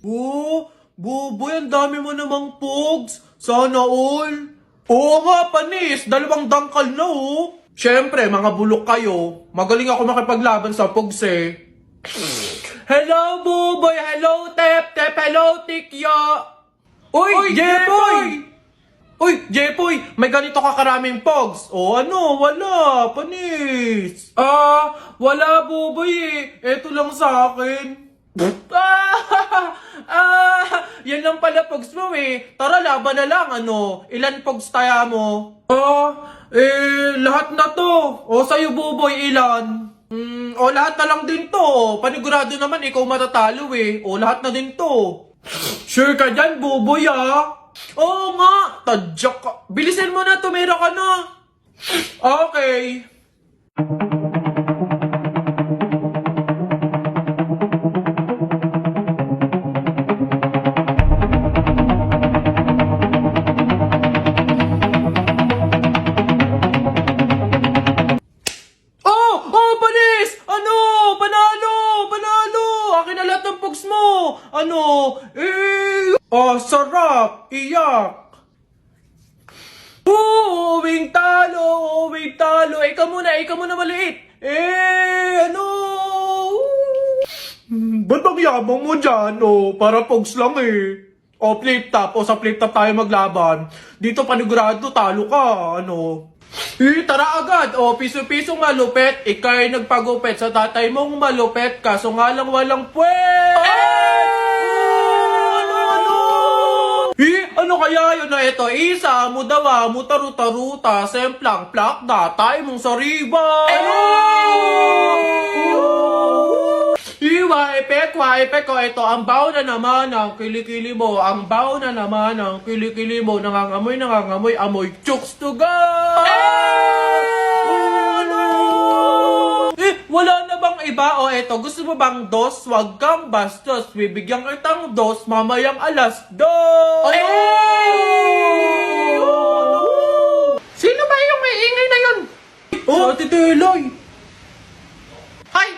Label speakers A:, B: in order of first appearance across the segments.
A: Oh, Buboy, ang dami mo namang pogs. Sana all. Oo nga, panis. 2 dangkal na oh. Siyempre, mga bulok kayo. Magaling ako makipaglaban sa pogs eh. Hello, Buboy! Hello, Tep! Tep! Hello, Tikya! Uy, Jepoy! Uy, Jepoy! May ganito ka karaming pogs. O ano, wala. Panis. Wala, Buboy eh. Eto lang sa akin. Yan lang pala pogs mo eh. Tara, laban na lang, ano. Ilan pogs tayo mo? Lahat na to. O, sa'yo, Buboy, ilan? Lahat na lang din to. Panigurado naman, ikaw matatalo eh. O, lahat na din to. Sure ka dyan, Buboy ah. Oo nga, tadyak ka. Bilisan mo na, tumira ka na. Okay. Panis! Ano? Panalo! Akin na lahat ng pugs mo! Sarap! Iyak! Uwing talo! Ikaw muna maliit! Ba't bang yabang mo dyan? Para pugs lang eh. Flip top. Sa flip top tayo maglaban. Dito panigurado, talo ka. Tara agad! Piso-pisong malupet. Ika'y nagpagupet sa tatay mong malupet. Kaso nga lang walang puwet! Ano kaya yun na ito? Isa, mudawa, mutaruta-ruta, semplang, plak na, tayo mong sariba! Waipek ko ito, ang baw na naman ng kilikili mo, nangangamoy, amoy chooks to go! Wala na bang iba? Eto, gusto mo bang dos? Wag kang bastos, bibigyan kitang dos, mamayang 2:00. Sino ba yung may ingay na yun? Tito Eloy.
B: Hoy!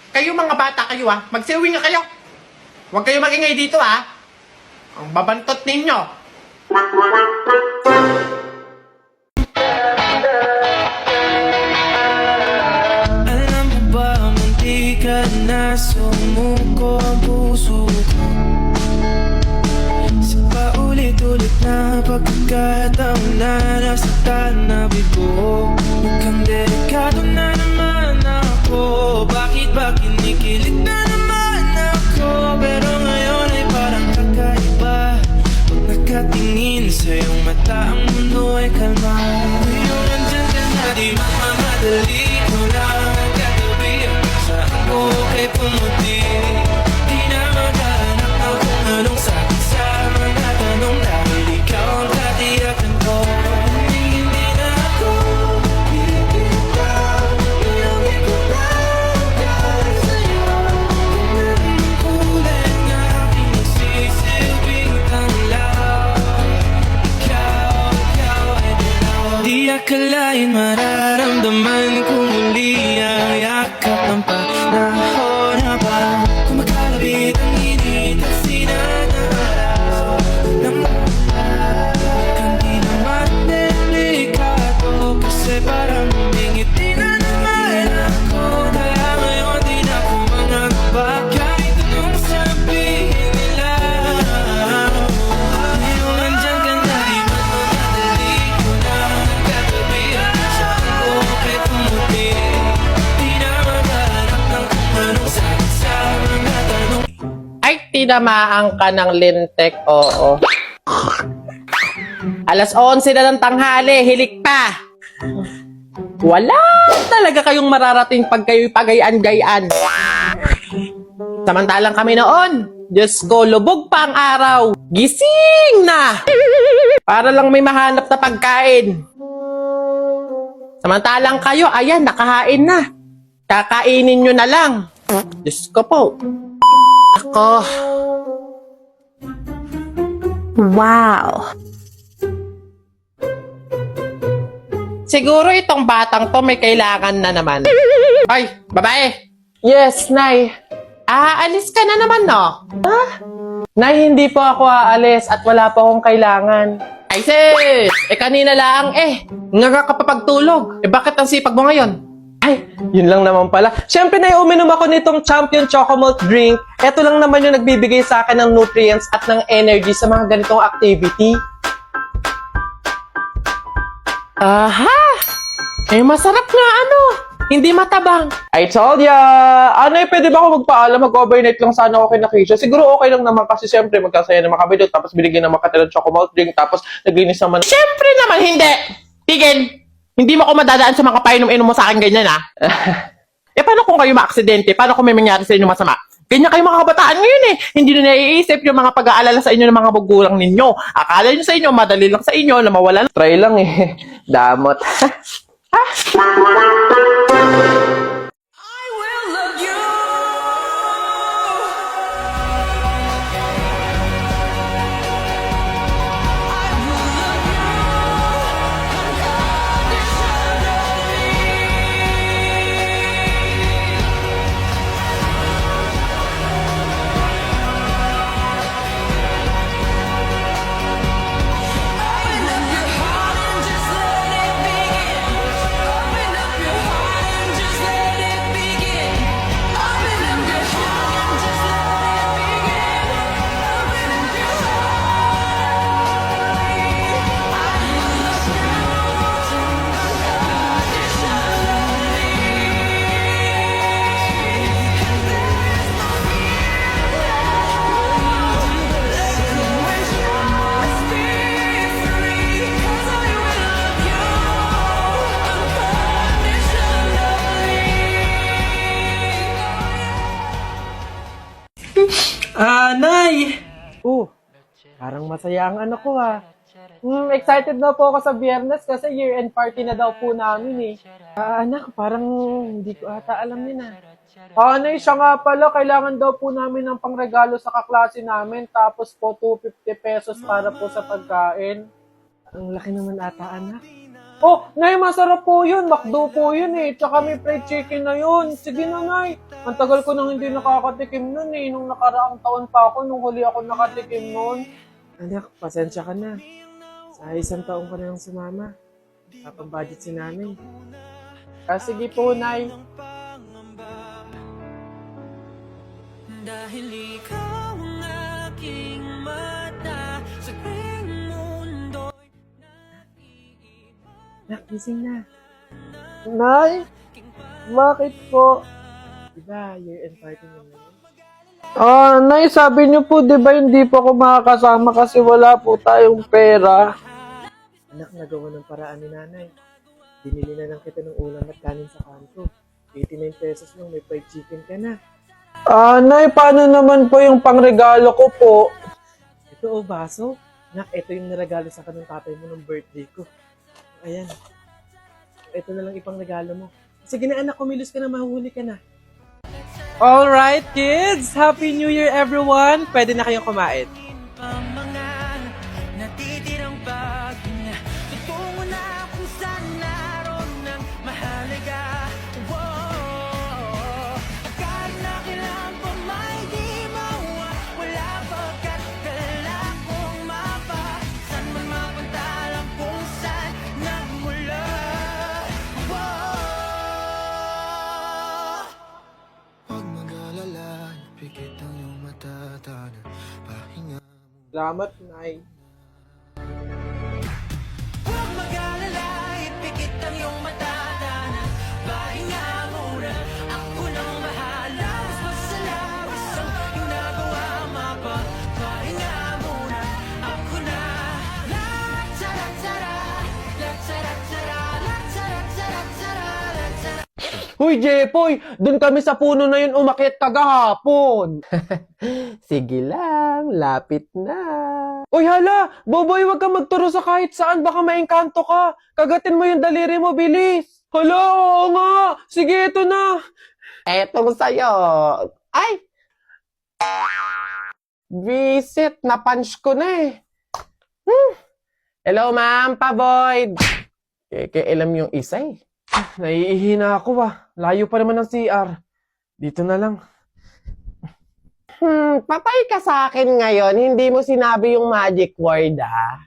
B: Kayo mga bata kayo magsiuwi nga kayo. Huwag kayo magingay dito Ang babantot ninyo.
C: Alam mo ba, munti ka na sumuko ang puso ko. Sa paulit-ulit na pagkakataon na nasaktan na bigo. Mukhang delikado na naman ako. Bakit ba kinikilig na naman ako? Pero ngayon ay parang kakaiba. Pag nakatingin sa iyong mata, ang mundo ay kalma. Ngayon nandyan ka na, di magmamadali. Ikaw lang ang katabi. Saan ko kay pumuti? Di na maghanap na kung anong sabi sa mga tanong. Dahil ikaw ang katiyakan ko. Hindi na ako bibitaw. Iyong ikulang dahil sa'yo. Kung anong kulay ng aking nagsisilbing tanglaw. Ikaw ay dilaw. Di akalain mararamdaman kung muli ang yakap ng panahon habang kumakalabit ang init at sinanaraw ng hindi naman delikado kasi parang humingiti na naman ako. Kaya ngayon di na ako mangangamba kahit anong sabihin nila. Ngayon nandyan ka na, di magmamadali. Ko na ang katabi. Saan ko kay pumuti? Di na maghanap ng kung anong sabi sa mga tanong.
B: Ay, tinamaan ka ng lintek, oo. 11:00 na ng tanghali, hilik pa. Wala talaga kayong mararating pag kayo'y pagayan-gayan. Samantalang kami noon, Diyos ko, lubog pa ang araw. Gising na! Para lang may mahanap na pagkain. Samantalang kayo, ayan, nakahain na. Kakainin nyo na lang. Diyos ko po. Ako.
D: Wow!
B: Siguro itong batang to may kailangan na naman. Ay, babae. Yes, Nay. Aalis ka na naman, no?
E: Nay, hindi po ako aalis at wala po akong kailangan.
B: Ay, sis! Kanina lang, nga ka pa pagtulog. Bakit ang sipag mo ngayon?
E: Ay, yun lang naman pala. Siyempre, Nay, uminom ako nitong Champion Chocomalt drink. Ito lang naman yung nagbibigay sa akin ng nutrients at ng energy sa mga ganitong activity.
B: Aha! Masarap nga, hindi matabang.
E: I told ya! Ano pwede ba ako magpaalam? Mag-overnight lang sana ako kay Nakisha. Siguro okay lang naman kasi siyempre magkasaya naman kami doon. Tapos binigyan naman kita ng Chocomalt drink. Tapos naglinis naman.
B: Siyempre naman, hindi! Tigil! Hindi mo ako madadaan sa mga painom-inom mo sa akin ganyan, paano kung kayo maaksidente? Paano kung may mangyari sa inyo masama? Ganyan kayo mga kabataan ngayon Hindi na naiisip yung mga pag-aalala sa inyo ng mga magulang ninyo. Akala nyo sa inyo, madali lang sa inyo na mawala.
E: Try lang Damot.
A: Nay!
E: Parang masaya ang anak ko excited na po ako sa Biyernes kasi year-end party na daw po namin anak, parang hindi ko ata alam yun Nay, siya nga pala, kailangan daw po namin ng pangregalo sa kaklase namin tapos po 250 pesos para po sa pagkain. Ang laki naman ata, anak. Nay, masarap po yun. McDo po yun Tsaka may fried chicken na yun. Sige na, Nay. Ang tagal ko nang hindi nakakatikim nun Nung nakaraang taon pa ako, nung huli ako nakatikim nun. Anak, pasensya ka na. Sa isang taon ka na lang sumama. Kapang budget si namin. Sige po, Nay.
C: Dahil ikaw ang aking mata sa tuwing mundo'y
E: Nak, gising na. Nay! Bakit po? Diba, year-end party niyo ngayon? Nay, sabi niyo po, diba hindi po ako makakasama kasi wala po tayong pera. Anak, nagawa ng paraan ni nanay. Binili na lang kita ng ulam at kanin sa kanto. 89 pesos lang, may fried chicken ka na. Nay, paano naman po yung pangregalo ko po? Ito baso. Nak, ito yung niregalo sa kanong tatay mo ng birthday ko. Ayan. Ito na lang ipang regalo mo. Sige na anak, kumilos ka na, mahuhuli ka na. Alright kids! Happy New Year everyone! Pwede na kayong kumain.
C: ang mga natitirang paghinga. Tutungo na kung saan naroon ng mahalaga. Kahit na kailan pa may di mawawala pagkat kala kong mapa. Saan man mapunta lang kung saan nagmula. Huwag mag-alala, pikit ang iyong matatanan. Pahinga.
E: Salamat, Nay.
C: Huwag mag-alala, ipikit ang iyong matatanan. Pahinga muna, ako nang bahala. Mas masalawas ang iyong nagawa, mapa. Pahinga muna, ako na. La-tsara-tsara, la-tsara-tsara, la-tsara-tsara-tsara, la-tsara.
E: Huy, Jepoy! Doon kami sa puno na yun umakyat kagahapon. Sige lang, lapit na. Uy, hala! Boboy, wag kang magturo sa kahit saan. Baka maengkanto ka. Kagatin mo yung daliri mo, bilis. Hala, oo nga. Sige, ito na.
B: Etong sa'yo. Ay! Visit, na-punch ko na Hello, ma'am, pa-void. Kailam yung isa
E: Naiihina ako Layo pa naman ng CR. Dito na lang.
B: Patay ka sa akin ngayon. Hindi mo sinabi yung magic word, ah.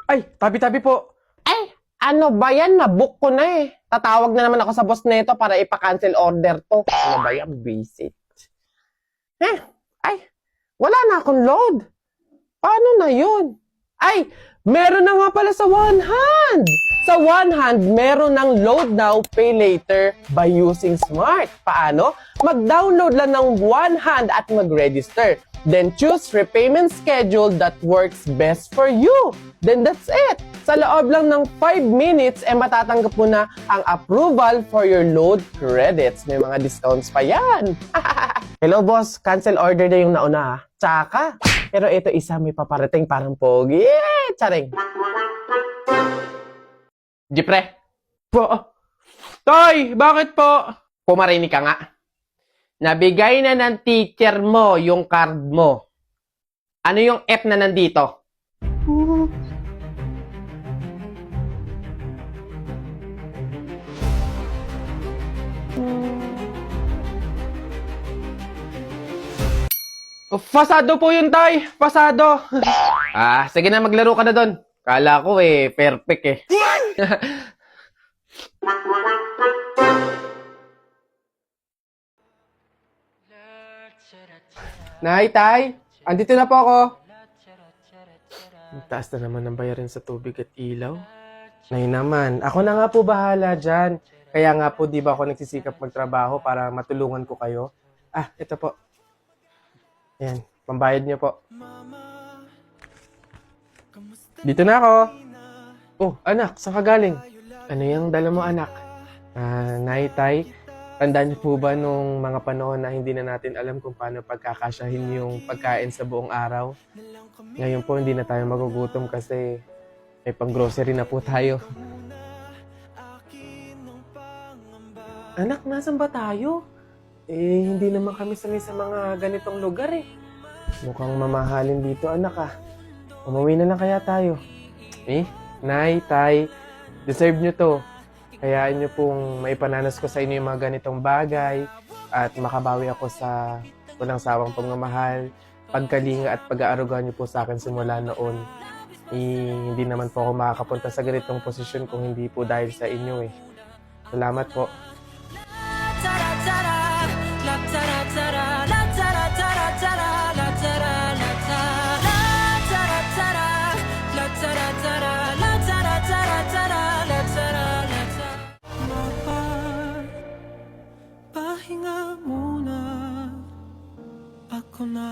E: Ay, tabi-tabi po.
B: Ay, ano ba yan? Nabook ko na eh. Tatawag na naman ako sa boss nito para ipa-cancel order to. Ano ba yan? Visit. Ay, wala na akong load. Paano na yun? Ay, meron na nga pala sa One Hand. Sa One Hand, meron ng load now, pay later by using Smart. Paano? Mag-download lang ng One Hand at mag-register. Then choose repayment schedule that works best for you. Then that's it. Sa loob lang ng 5 minutes, matatanggap mo na ang approval for your load credits. May mga discounts pa yan. Hello boss, cancel order na yung nauna ha. Tsaka, pero ito isa may paparating parang pogi. Charing. Jipre.
A: Po. Tay, bakit po?
B: Pumarinig ka nga. Nabigay na ng teacher mo yung card mo. Ano yung F na nandito?
A: Pasado po yun, tay. Pasado.
B: Sige na, maglaro ka na doon. Kala ko perfect eh.
E: Nay, tay, andito na po ako. Ang taas na naman ng bayarin sa tubig at ilaw. Nay naman, ako na nga po bahala dyan. Kaya nga po, di ba ako nagsisikap magtrabaho para matulungan ko kayo? Ito po. Ayan, pambayad niyo po. Dito na ako. Oh, anak, saan ka galing? Ano yung dala mo, anak? Nay, tay, tandaan niyo po ba nung mga panahon na hindi na natin alam kung paano pagkakasyahin yung pagkain sa buong araw? Ngayon po, hindi na tayo magugutom kasi may pang-grocery na po tayo. Anak, nasan ba tayo? Hindi naman kami sanay sa mga ganitong lugar eh. Mukhang mamahalin dito, anak Umuwi na lang kaya tayo. Nay, tay, deserve nyo to. Hayaan nyo pong maipananas ko sa inyo yung mga ganitong bagay at makabawi ako sa walang sawang pagmamahal, pagkalinga at pag-aaruga nyo po sa akin simula noon. Hindi naman po ako makakapunta sa ganitong posisyon kung hindi po dahil sa inyo eh. Salamat po.
C: Pahinga muna, ako na.